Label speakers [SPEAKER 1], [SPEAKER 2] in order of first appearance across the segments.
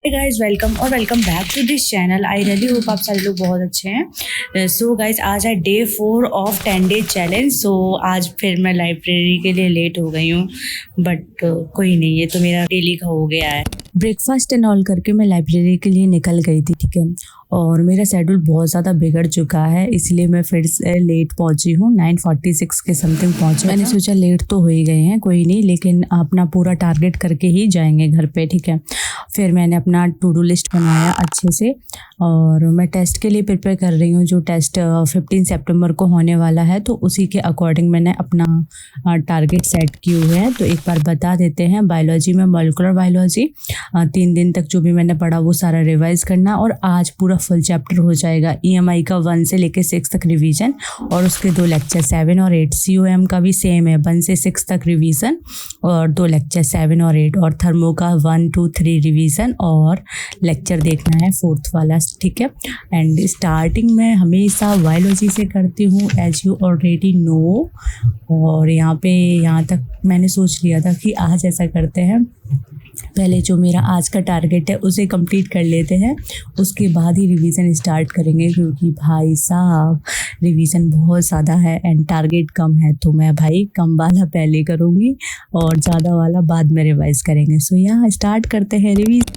[SPEAKER 1] Guys welcome और welcome back to this channel. I really hope आप सारे लोग बहुत अच्छे हैं। सो गाइज आज है डे 4 ऑफ 10 डे चैलेंज। सो आज फिर मैं लाइब्रेरी के लिए लेट हो गई हूँ, बट कोई नहीं, ये तो मेरा डेली का हो गया है। ब्रेकफास्ट एंड ऑल करके मैं लाइब्रेरी के लिए निकल गई थी, ठीक है। और मेरा शेड्यूल बहुत ज़्यादा बिगड़ चुका है, इसलिए मैं फिर से लेट पहुंची हूँ। 9:46 के समथिंग पहुंची। मैंने सोचा लेट तो हो ही गए हैं, कोई नहीं, लेकिन अपना पूरा टारगेट करके ही जाएंगे घर पे, ठीक है। फिर मैंने अपना टू डू लिस्ट बनाया अच्छे से, और मैं टेस्ट के लिए प्रिपेयर कर रही हूँ। जो टेस्ट 15 सितंबर को होने वाला है, तो उसी के अकॉर्डिंग मैंने अपना टारगेट सेट किए हुए हैं। तो एक बार बता देते हैं, बायोलॉजी में मॉलिक्यूलर बायोलॉजी 3 दिन तक जो भी मैंने पढ़ा वो सारा रिवाइज करना, और आज पूरा फुल चैप्टर हो जाएगा। EMI का 1 से लेकर 6 तक रिवीजन, और उसके 2 लेक्चर 7 और 8। COM का भी सेम है, 1 से 6 तक रिवीजन और 2 लेक्चर 7 और 8। और थर्मो का 1, 2, 3 रिवीजन और लेक्चर देखना है 4th वाला, ठीक है। एंड स्टार्टिंग में हमेशा बायोलॉजी से करती हूँ, एज यू ऑलरेडी नो। और यहाँ तक मैंने सोच लिया था कि आज ऐसा करते हैं, पहले जो मेरा आज का टारगेट है उसे कंप्लीट कर लेते हैं, उसके बाद ही रिवीजन स्टार्ट करेंगे। क्योंकि भाई साहब रिवीजन बहुत ज़्यादा है एंड टारगेट कम है, तो मैं भाई कम वाला पहले करूँगी और ज़्यादा वाला बाद में रिवाइज करेंगे। सो यहाँ स्टार्ट करते हैं रिवीजन।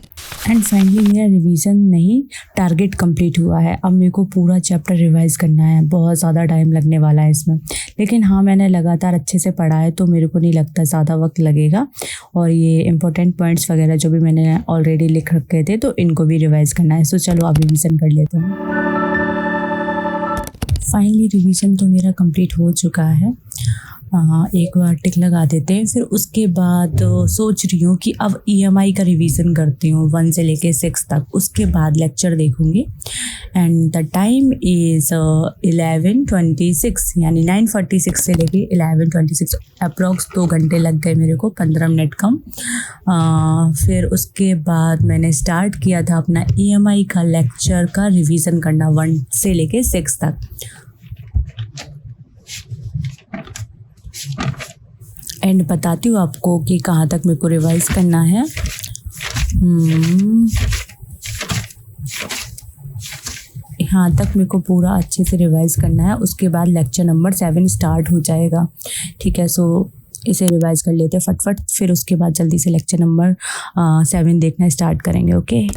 [SPEAKER 1] एंड फाइनली मेरा रिवीजन नहीं, टारगेट कंप्लीट हुआ है। अब मेरे को पूरा चैप्टर रिवाइज करना है, बहुत ज़्यादा टाइम लगने वाला है इसमें। लेकिन हाँ, मैंने लगातार अच्छे से पढ़ा है, तो मेरे को नहीं लगता ज़्यादा वक्त लगेगा। और ये इंपॉर्टेंट पॉइंट्स वगैरह जो भी मैंने ऑलरेडी लिख रखे थे, तो इनको भी रिवाइज करना है। सो चलो अब रिवीजन कर लेते हैं। फाइनली रिवीजन तो मेरा कंप्लीट हो चुका है। एक बार टिक लगा देते हैं। फिर उसके बाद सोच रही हूँ कि अब EMI का रिवीजन करती हूँ 1 से लेके 6 तक, उसके बाद लेक्चर देखूँगी। एंड द टाइम इज़ 11:26, यानी 9:46 से लेके 11:26, अप्रॉक्स 2 घंटे लग गए मेरे को, 15 मिनट कम। फिर उसके बाद मैंने स्टार्ट किया था अपना EMI का लेक्चर का रिवीजन करना 1 से लेके 6 तक। एंड बताती हूँ आपको कि कहाँ तक मेरे को रिवाइज करना है। यहाँ तक मेरे को पूरा अच्छे से रिवाइज करना है, उसके बाद लेक्चर नंबर 7 स्टार्ट हो जाएगा, ठीक है। सो इसे रिवाइज कर लेते हैं फटफट, फिर उसके बाद जल्दी से लेक्चर नंबर 7 देखना स्टार्ट करेंगे, ओके।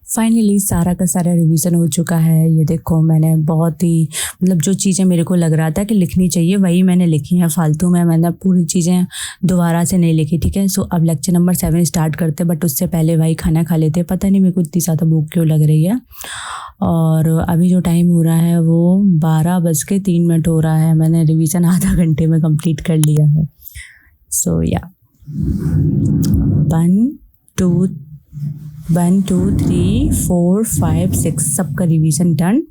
[SPEAKER 1] फाइनली सारा का सारा रिवीजन हो चुका है। ये देखो, मैंने बहुत ही जो चीज़ें मेरे को लग रहा था कि लिखनी चाहिए वही मैंने लिखी हैं, फालतू में मैंने पूरी चीज़ें दोबारा से नहीं लिखी, ठीक है। सो अब लेक्चर नंबर 7 स्टार्ट करते, बट उससे पहले भाई खाना खा लेते। पता नहीं मेरे को इतनी ज़्यादा भूख क्यों लग रही है। और अभी जो टाइम हो रहा है वो 12:03 हो रहा है। मैंने रिवीजन आधा घंटे में कंप्लीट कर लिया है। सो या 1 2 3 4 5 6 सबका revision done.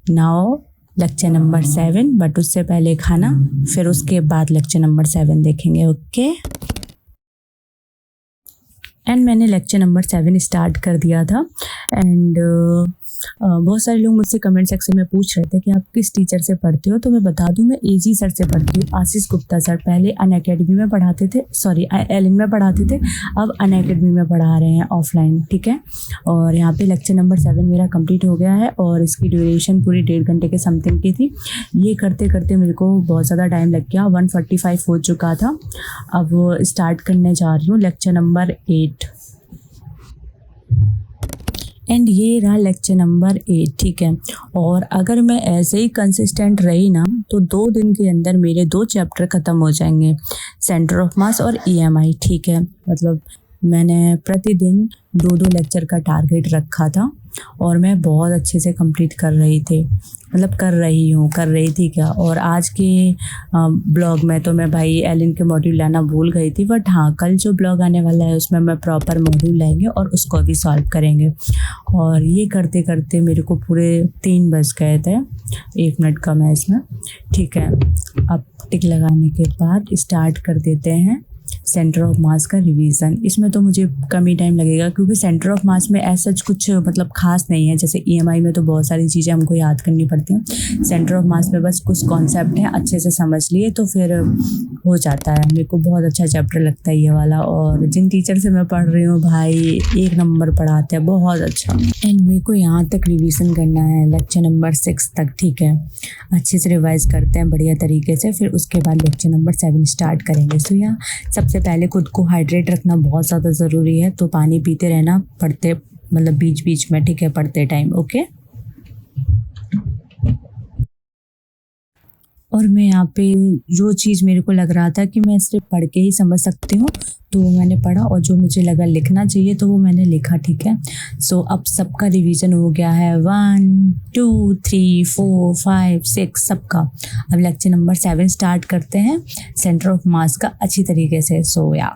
[SPEAKER 1] Now lecture number 7, but उससे पहले खाना, फिर उसके बाद लेक्चर नंबर 7 देखेंगे, ओके। एंड मैंने लेक्चर नंबर 7 स्टार्ट कर दिया था। एंड बहुत सारे लोग मुझसे कमेंट सेक्शन में पूछ रहे थे कि आप किस टीचर से पढ़ते हो, तो मैं बता दूं मैं AG सर से पढ़ती हूँ, आशीष गुप्ता सर। पहले अनअकैडमी में पढ़ाते थे, सॉरी एलिन में पढ़ाते थे, अब अनअकैडमी में पढ़ा रहे हैं ऑफलाइन, ठीक है। और यहाँ पे लेक्चर नंबर 7 मेरा कंप्लीट हो गया है, और इसकी ड्यूरेशन पूरी 1.5 घंटे के समथिंग की थी। ये करते करते मेरे को बहुत ज़्यादा टाइम लग गया, 1:45 हो चुका था। अब स्टार्ट करने जा रही हूँ लेक्चर नंबर 8। एंड ये रहा लेक्चर नंबर 8, ठीक है। और अगर मैं ऐसे ही कंसिस्टेंट रही ना, तो 2 दिन के अंदर मेरे 2 चैप्टर ख़त्म हो जाएंगे, सेंटर ऑफ मास और EMI, ठीक है। मैंने प्रतिदिन 2-2 लेक्चर का टारगेट रखा था, और मैं बहुत अच्छे से कंप्लीट कर रही थी क्या। और आज के ब्लॉग में तो मैं भाई एलिन के मॉड्यूल लाना भूल गई थी, बट हाँ, कल जो ब्लॉग आने वाला है उसमें मैं प्रॉपर मॉड्यूल लाएंगे और उसको भी सॉल्व करेंगे। और ये करते करते मेरे को पूरे 3 बज गए थे, 1 मिनट कम है इसमें, ठीक है। अब टिक लगाने के बाद स्टार्ट कर देते हैं सेंटर ऑफ मास का रिवीजन। इसमें तो मुझे कम ही टाइम लगेगा क्योंकि सेंटर ऑफ मास में ऐसा कुछ मतलब खास नहीं है। जैसे ईएमआई में तो बहुत सारी चीज़ें हमको याद करनी पड़ती हैं, सेंटर ऑफ मास में बस कुछ कॉन्सेप्ट हैं अच्छे से समझ लिए तो फिर हो जाता है। मेरे को बहुत अच्छा चैप्टर लगता है ये वाला, और जिन टीचर से मैं पढ़ रही हूँ भाई एक नंबर पढ़ाते हैं, बहुत अच्छा। एंड मेरे को यहाँ तक रिवीजन करना है लेक्चर नंबर 6 तक, ठीक है। अच्छे से रिवाइज करते हैं बढ़िया तरीके से, फिर उसके बाद लेक्चर नंबर 7 स्टार्ट करेंगे। सो यहाँ सबसे पहले खुद को हाइड्रेट रखना बहुत ज़्यादा ज़रूरी है, तो पानी पीते रहना पढ़ते मतलब बीच बीच में, ठीक है, पढ़ते टाइम, ओके। और मैं यहाँ पे जो चीज़ मेरे को लग रहा था कि मैं सिर्फ पढ़ के ही समझ सकती हूँ तो मैंने पढ़ा, और जो मुझे लगा लिखना चाहिए तो वो मैंने लिखा, ठीक है। सो अब सबका रिवीजन हो गया है, 1 2 3 4 5 6 सबका। अब लेक्चर नंबर 7 स्टार्ट करते हैं सेंटर ऑफ मास का अच्छी तरीके से। सो या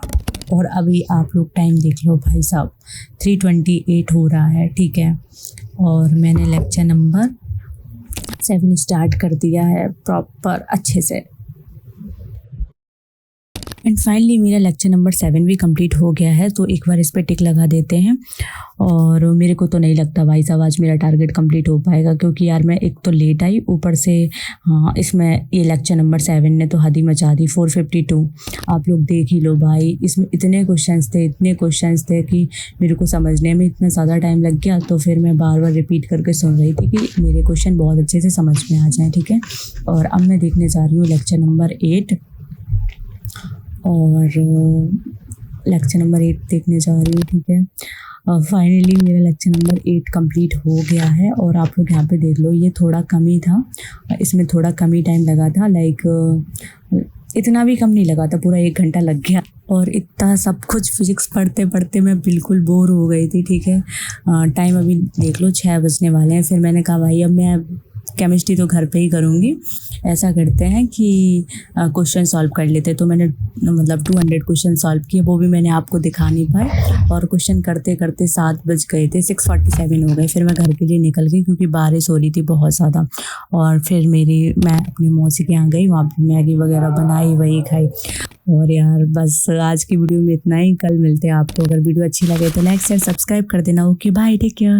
[SPEAKER 1] और अभी आप लोग टाइम देख लो भाई साहब, 3:28 हो रहा है, ठीक है। और मैंने लेक्चर नंबर 7 स्टार्ट कर दिया है प्रॉपर अच्छे से। एंड फाइनली मेरा लेक्चर नंबर 7 भी कंप्लीट हो गया है, तो एक बार इस पर टिक लगा देते हैं। और मेरे को तो नहीं लगता भाई साहब आज मेरा टारगेट कंप्लीट हो पाएगा, क्योंकि यार मैं एक तो लेट आई, ऊपर से हाँ इसमें ये लेक्चर नंबर 7 ने तो हद ही मचा दी। 452 आप लोग देख ही लो भाई, इसमें इतने क्वेश्चंस थे कि मेरे को समझने में इतना ज़्यादा टाइम लग गया। तो फिर मैं बार बार रिपीट करके सुन रही थी कि मेरे क्वेश्चन बहुत अच्छे से समझ में आ जाएँ, ठीक है। और अब मैं देखने जा रही हूँ लेक्चर नंबर 8, और लेक्चर नंबर 8 देखने जा रही हूँ, ठीक है। फाइनली मेरा लेक्चर नंबर 8 कंप्लीट हो गया है। और आप लोग यहाँ पे देख लो, ये थोड़ा कम ही था, इसमें थोड़ा कम ही टाइम लगा था, लाइक इतना भी कम नहीं लगा था, पूरा 1 घंटा लग गया। और इतना सब कुछ फिजिक्स पढ़ते पढ़ते मैं बिल्कुल बोर हो गई थी, ठीक है। टाइम अभी देख लो 6 बजने वाले हैं। फिर मैंने कहा भाई अब मैं केमिस्ट्री तो घर पे ही करूँगी, ऐसा करते हैं कि क्वेश्चन सॉल्व कर लेते। तो मैंने मतलब 200 क्वेश्चन सॉल्व किए, वो भी मैंने आपको दिखा नहीं पाए। और क्वेश्चन करते करते 7 बज गए थे, 6:47 हो गए। फिर मैं घर के लिए निकल गई क्योंकि बारिश हो रही थी बहुत ज़्यादा। और फिर मैं अपनी मौसी के यहाँ गई, वहाँ पर मैगी वगैरह बनाई, वही खाई। और यार बस आज की वीडियो में इतना ही, कल मिलते हैं आपको। अगर वीडियो अच्छी लगे तो लाइक शेयर सब्सक्राइब कर देना। Okay bye, take care.